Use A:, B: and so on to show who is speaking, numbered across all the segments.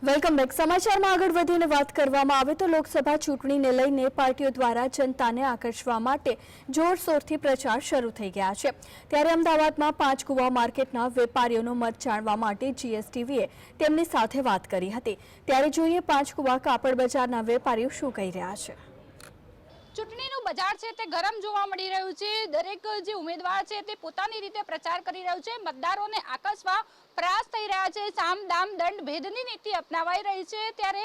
A: Welcome back. સમાચારમાં આગળ વધીને વાત કરવામાં આવે તો લોકસભા ચૂંટણીને લઈને પાર્ટીઓ દ્વારા જનતાને આકર્ષવા માટે જોરશોરથી પ્રચાર શરૂ થઈ ગયા છે। ત્યારે અમદાવાદમાં પાંચકુવા માર્કેટના વેપારીઓનો મત જાણવા માટે જીએસટીવીએ તેમની સાથે વાત કરી હતી। ત્યારે જોઈએ પાંચકુવા કાપડ બજારના વેપારીઓ શું કહી રહ્યા છે।
B: ચૂંટણીનું બજાર છે તે ગરમ જોવા મળી રહ્યું છે। દરેક જે ઉમેદવાર છે તે પોતાની રીતે પ્રચાર કરી રહ્યું છે, મતદારોને આકર્ષવા પ્રયાસ થઈ રહ્યા છે। સામ દામ દંડ ભેદની નીતિ અપનાવાઈ રહી છે। ત્યારે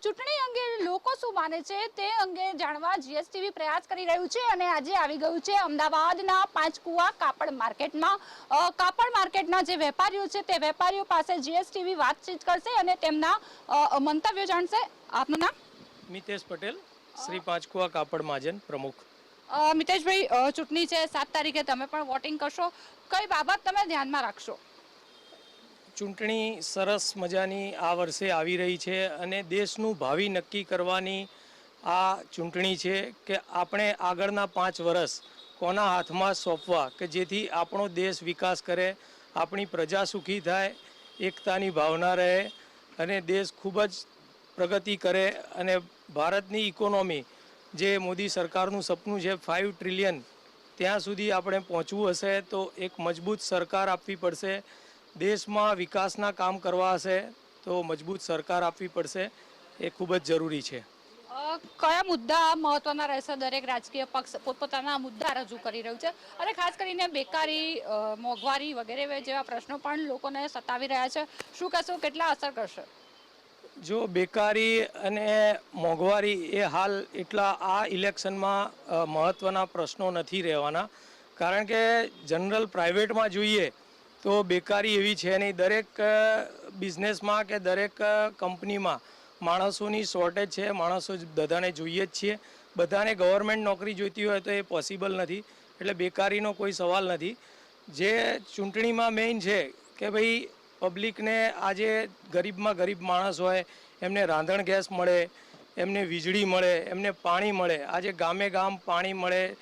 B: ચૂંટણી અંગે લોકો શું માને છે તે અંગે જાણવા જીએસટીવી પ્રયાસ કરી રહ્યું છે અને આજે આવી ગયું છે અમદાવાદના પાંચકુવા કાપડ માર્કેટમાં। કાપડ માર્કેટના જે વેપારીઓ છે તે વેપારીઓ પાસે જીએસટીવી વાતચીત કરશે અને તેમના મંતવ્યો જાણશે। આપનું નામ?
C: મિતેશ પટેલ, શ્રી પાંચકુવા કાપડ મહાજન પ્રમુખ।
B: મિતેશભાઈ, ચૂંટણી છે 7 તારીખે, તમે પણ વોટિંગ કરશો, કઈ બાબત તમે ધ્યાનમાં રાખશો?
C: ચૂંટણી સરસ મજાની આ વર્ષે આવી રહી છે અને દેશનું ભાવિ નક્કી કરવાની આ ચૂંટણી છે કે આપણે આગળના 5 વર્ષ કોના હાથમાં સોંપવા કે જેથી આપણો દેશ વિકાસ કરે, આપણી પ્રજા સુખી થાય, એકતાની ભાવના રહે અને દેશ ખૂબ જ પ્રગતિ કરે અને ભારતની ઇકોનોમી જે મોદી સરકારનું સપનું છે 5 ટ્રિલિયન ત્યાં સુધી આપણે પહોંચવું હશે તો એક મજબૂત સરકાર આપવી પડશે। દેશમાં વિકાસના કામ કરવા હશે તો મજબૂત સરકાર આપવી પડશે, એ ખૂબ જ જરૂરી છે।
B: કયા મુદ્દા મહત્વના રહેશે? દરેક રાજકીય પક્ષ પોતપોતાના મુદ્દા રજૂ કરી રહ્યું છે અને ખાસ કરીને બેકારી, મોંઘવારી વગેરે જેવા પ્રશ્નો પણ લોકોને સતાવી રહ્યા છે। શું કહેશો, કેટલા અસર કરશે?
C: જો બેકારી અને મોંઘવારી એ હાલ એટલા આ ઇલેક્શનમાં મહત્ત્વના પ્રશ્નો નથી રહેવાના, કારણ કે જનરલ પ્રાઇવેટમાં જોઈએ તો બેકારી એવી છે નહીં। દરેક બિઝનેસમાં કે દરેક કંપનીમાં માણસોની શોર્ટેજ છે, માણસો બધાને જોઈએ જ છીએ। બધાને ગવર્મેન્ટ નોકરી જોઈતી હોય તો એ પોસિબલ નથી, એટલે બેકારીનો કોઈ સવાલ નથી। જે ચૂંટણીમાં મેઇન છે કે ભાઈ પબ્લિકને આજે ગરીબમાં ગરીબ માણસ હોય એમને રાંધણ ગેસ મળે, એમને વીજળી મળે, એમને પાણી મળે। આજે ગામે ગામ પાણી મળે,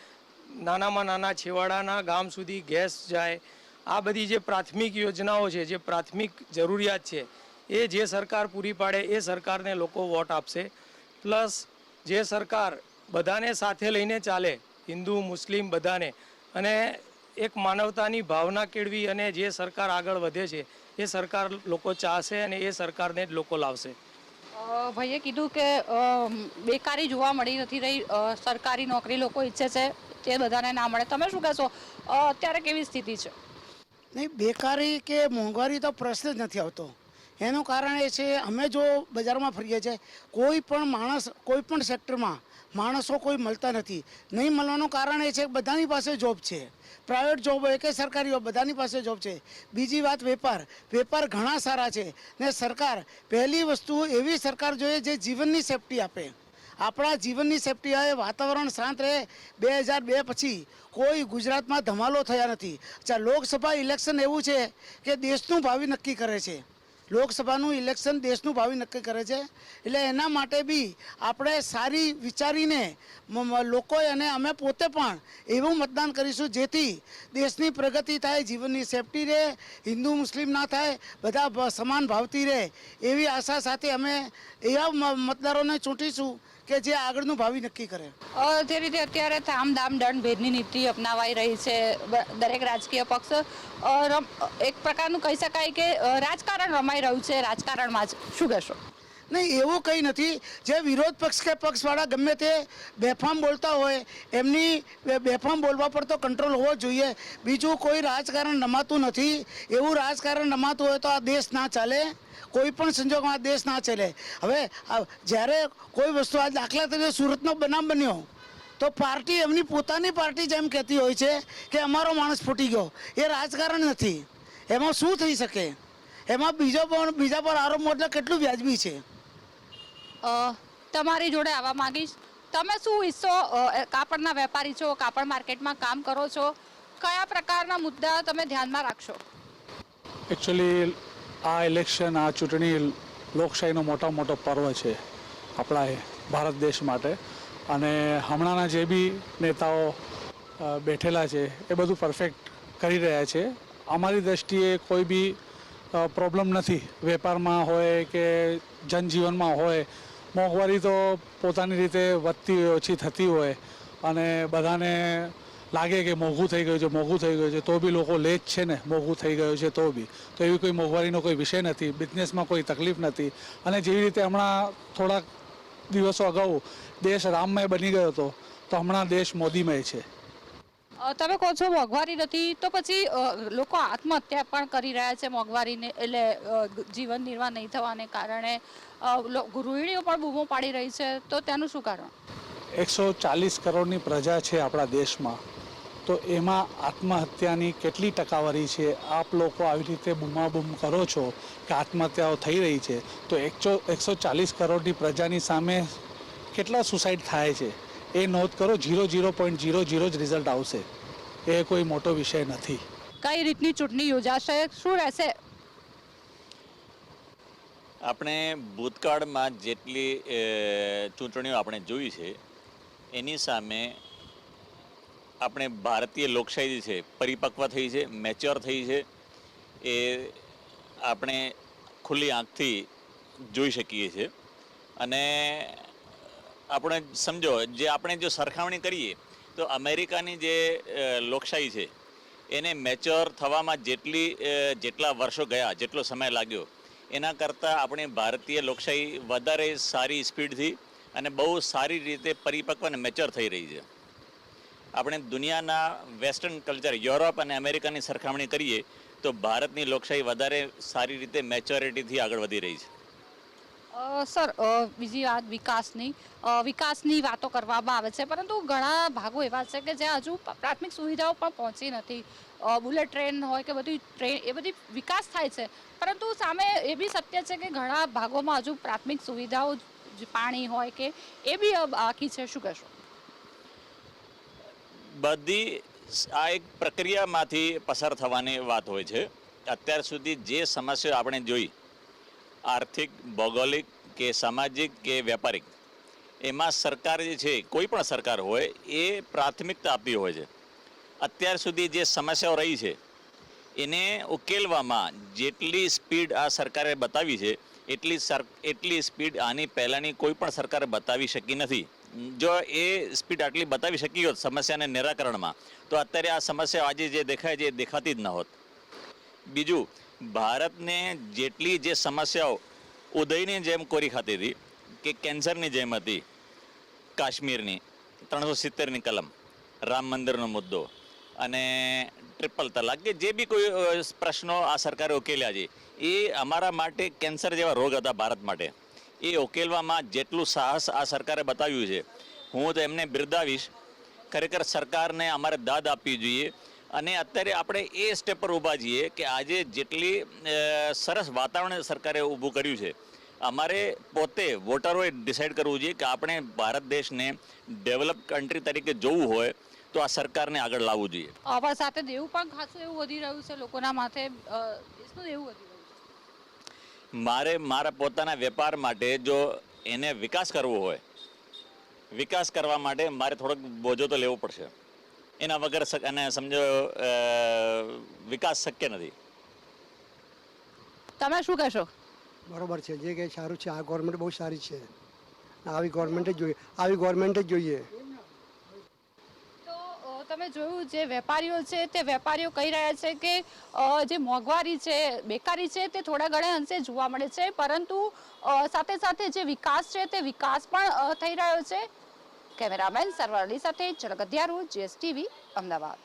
C: નાનામાં નાના છેવાડાના ગામ સુધી ગેસ જાય। આ બધી જે પ્રાથમિક યોજનાઓ છે, જે પ્રાથમિક જરૂરિયાત છે, એ જે સરકાર પૂરી પાડે એ સરકારને લોકો વોટ આપશે। પ્લસ જે સરકાર બધાને સાથે લઈને ચાલે, હિન્દુ મુસ્લિમ બધાને, અને એક માનવતાની ભાવના કેળવી અને જે સરકાર આગળ વધે છે એ સરકાર લોકો ચાહશે અને એ સરકારને જ લોકો લાવશે।
B: ભાઈએ કીધું કે બેકારી જોવા મળી નથી રહી, સરકારી નોકરી લોકો ઈચ્છે છે તે બધાને ના મળે, તમે શું કહેશો? અત્યારે કેવી સ્થિતિ છે?
D: નહીં, બેકારી કે મોંઘવારી તો પ્રશ્ન જ નથી આવતો। એનું કારણ એ છે, અમે જો બજારમાં ફરીએ છીએ, કોઈ પણ માણસ કોઈ પણ સેક્ટરમાં માણસો કોઈ મળતા નથી। નહીં મળવાનું કારણ એ છે કે બધાની પાસે જોબ છે, પ્રાઇવેટ જોબ હોય કે સરકારી જોબ, બધાની પાસે જોબ છે। બીજી વાત વેપાર ઘણા સારા છે ને સરકાર, પહેલી વસ્તુ એવી સરકાર જોઈએ જે જીવનની સેફટી આપે। આપણા જીવનની સેફટી આવે, વાતાવરણ શાંત રહે। 2002 પછી કોઈ ગુજરાતમાં ધમાલો થયા નથી। અચ્છા, લોકસભા ઇલેક્શન એવું છે કે દેશનું ભાવિ નક્કી કરે છે। લોકસભાનું ઇલેક્શન દેશનું ભાવિ નક્કી કરે છે, એટલે એના માટે બી આપણે સારી વિચારીને લોકોએ અને અમે પોતે પણ એવું મતદાન કરીશું જેથી દેશની પ્રગતિ થાય, જીવનની સેફટી રહે, હિન્દુ મુસ્લિમ ના થાય, બધા સમાન ભાવથી રહે, એવી આશા સાથે અમે એવા મતદારોને ચૂંટીશું કે જે આગળનું ભાવિ નક્કી કરે।
B: જે રીતે અત્યારે સામ દામ દંડ ભેદની નીતિ અપનાવાઈ રહી છે દરેક રાજકીય પક્ષ, એક પ્રકારનું કહી શકાય કે રાજકારણ રમાઈ રહ્યું છે, રાજકારણમાં જ શું કહેશો?
D: નહીં, એવું કંઈ નથી। જે વિરોધ પક્ષ કે પક્ષવાળા ગમે તે બેફામ બોલતા હોય, એમની બેફામ બોલવા પર તો કંટ્રોલ હોવો જોઈએ। બીજું કોઈ રાજકારણ રમાતું નથી। એવું રાજકારણ રમાતું હોય તો આ દેશ ના ચાલે, કોઈ પણ સંજોગોમાં આ દેશ ના ચાલે। હવે જ્યારે કોઈ વસ્તુ, આ દાખલા તરીકે સુરતનો બનાવ બન્યો તો પાર્ટી, એમની પોતાની પાર્ટી જેમ કહેતી હોય છે કે અમારો માણસ ફૂટી ગયો, એ રાજકારણ નથી। એમાં શું થઈ શકે? એમાં બીજા પર આરોપ એટલે કેટલું વ્યાજબી છે?
B: તમારી જોડે આવવા માંગીશ, તમે શું હિસ્સો, કાપડના વેપારી છો, કાપડ માર્કેટમાં કામ કરો છો, કયા પ્રકારના મુદ્દા તમે ધ્યાનમાં રાખશો?
E: એકચ્યુઅલી આ ઇલેક્શન, આ ચૂંટણી લોકશાહીનો મોટો પર્વ છે આપણા ભારત દેશ માટે, અને હમણાંના જે બી નેતાઓ બેઠેલા છે એ બધું પરફેક્ટ કરી રહ્યા છે। અમારી દૃષ્ટિએ કોઈ બી પ્રોબ્લેમ નથી. વેપારમાં હોય કે જનજીવનમાં હોય, મોંઘવારી તો પોતાની રીતે વધતી હોય, ઓછી થતી હોય અને બધાને લાગે કે મોંઘું થઈ ગયું છે તો બી લોકો લે જ છે ને, મોંઘું થઈ ગયું છે તો બી. તો એવી કોઈ મોંઘવારીનો કોઈ વિષય નથી, બિઝનેસમાં કોઈ તકલીફ નથી. અને જેવી રીતે હમણાં થોડાક દિવસો અગાઉ દેશ રામમય બની ગયો હતો, તો હમણાં દેશ મોદીમય છે.
B: તમે કહો છો મોંઘવારી નથી, તો પછી લોકો આત્મહત્યા પણ કરી રહ્યા છે મોંઘવારીને, એટલે જીવન નિર્વાહ નહીં થવાને કારણે ગૃહિણીઓ પણ બૂમો પાડી રહી છે, તો તેનું શું કારણ?
E: 140 કરોડની પ્રજા છે આપણા દેશમાં, તો એમાં આત્મહત્યાની કેટલી ટકાવારી છે? આપ લોકો આવી રીતે બૂમાબૂમ કરો છો કે આત્મહત્યાઓ થઈ રહી છે, તો 140 કરોડની પ્રજાની સામે કેટલા સુસાઇડ થાય છે એ નોંધ કરો. 0.00 જ રિઝલ્ટ આવશે. એ કોઈ મોટો વિષય નથી.
B: કઈ રીતની ચૂંટણી યોજાશે, શું રહેશે?
F: આપણે ભૂતકાળમાં જેટલી ચૂંટણીઓ આપણે જોઈ છે એની સામે આપણે ભારતીય લોકશાહી છે પરિપક્વ થઈ છે, મેચ્યોર થઈ છે, એ આપણે ખુલ્લી આંખથી જોઈ શકીએ છીએ. અને આપણે સમજો, જે આપણે જો સરખામણી કરીએ તો અમેરિકાની જે લોકશાહી છે એને મેચ્યોર થવામાં જેટલા વર્ષો ગયા, જેટલો સમય લાગ્યો, એના કરતાં આપણી ભારતીય લોકશાહી વધારે સારી સ્પીડથી અને બહુ સારી રીતે પરિપક્વ અને મેચ્યોર થઈ રહી છે. આપણે દુનિયાના વેસ્ટર્ન કલ્ચર, યુરોપ અને અમેરિકાની સરખામણી કરીએ તો ભારતની લોકશાહી વધારે સારી રીતે મેચ્યોરિટીથી આગળ વધી રહી છે.
B: સર, બીજી વાત વિકાસની વાતો કરવામાં આવે છે, પરંતુ ઘણા ભાગો એવા છે કે જ્યાં હજુ પ્રાથમિક સુવિધાઓ પણ પહોંચી નથી. બુલેટ ટ્રેન હોય કે બધી વિકાસ થાય છે, પરંતુ સામે એ બી સત્ય છે કે ઘણા ભાગોમાં હજુ પ્રાથમિક સુવિધાઓ, પાણી હોય કે એ બી બાકી છે. શું કહેશો?
F: બધી આ એક પ્રક્રિયામાંથી પસાર થવાની વાત હોય છે. અત્યાર સુધી જે સમસ્યાઓ આપણે જોઈ, આર્થિક, ભૌગોલિક કે સામાજિક કે વ્યાપારિક, એમાં સરકાર જે છે, કોઈ પણ સરકાર હોય, એ પ્રાથમિકતા આપી હોય છે. અત્યાર સુધી જે સમસ્યાઓ રહી છે એને ઉકેલવામાં જેટલી સ્પીડ આ સરકારે બતાવી છે એટલી સ્પીડ આની પહેલાંની કોઈ પણ સરકારે બતાવી શકી નથી. જો એ સ્પીડ આટલી બતાવી શકી હોત સમસ્યાને નિરાકરણમાં, તો અત્યારે આ સમસ્યા આજે જે દેખાય છે એ દેખાતી જ ન હોત. બીજું, ભારતને જેટલી જે સમસ્યાઓ ઉદયની જેમ કોરી ખાતી હતી, કે કેન્સરની જેમ હતી, કાશ્મીરની 370ની કલમ, રામ મંદિરનો મુદ્દો અને ટ્રિપલ તલાક, કે જે બી કોઈ પ્રશ્નો આ સરકારે ઉકેલ્યા છે એ અમારા માટે કેન્સર જેવા રોગ હતા ભારત માટે. એ ઉકેલવામાં જેટલું સાહસ આ સરકારે બતાવ્યું છે, હું તો એમને બિરદાવીશ. ખરેખર સરકારને અમારે દાદ આપવી જોઈએ. અને અત્યારે આપણે એ સ્ટેપ પર ઊભા છીએ કે આજે જેટલી સરસ વાતાવરણ સરકારે ઊભું કર્યું છે, અમારે પોતે વોટરોએ ડિસાઇડ કરવું જોઈએ કે આપણે ભારત દેશને ડેવલપ કન્ટ્રી તરીકે જોવું હોય તો આ સરકારને આગળ લાવવું જોઈએ.
B: પણ સાથે દેવું પણ ખાસું એવું વધી રહ્યું છે લોકોના માથે, દેશનું દેવું વધી રહ્યું છે.
F: મારા પોતાના વેપાર માટે જો એને વિકાસ કરવો હોય, વિકાસ કરવા માટે મારે થોડોક બોજો તો લેવો પડશે. એના વગર અને સમજો વિકાસ શક્ય નથી.
B: તમે શું કહેશો?
G: બરોબર છે, જે કંઈ સારું છે. આ ગવર્મેન્ટ બહુ સારી છે. આવી ગવર્મેન્ટ જ જોઈએ.
B: તો તમે જોયું, જે વેપારીઓ છે તે વેપારીઓ કહી રહ્યા છે કે જે મોંઘવારી છે, બેકારી છે, તે થોડા ઘણા અંશે જોવા મળે છે, પરંતુ સાથે સાથે જે વિકાસ છે તે વિકાસ પણ થઈ રહ્યો છે. કેમેરામેન સરવર અલી સાથે જળગધિયારું, GSTV, અમદાવાદ.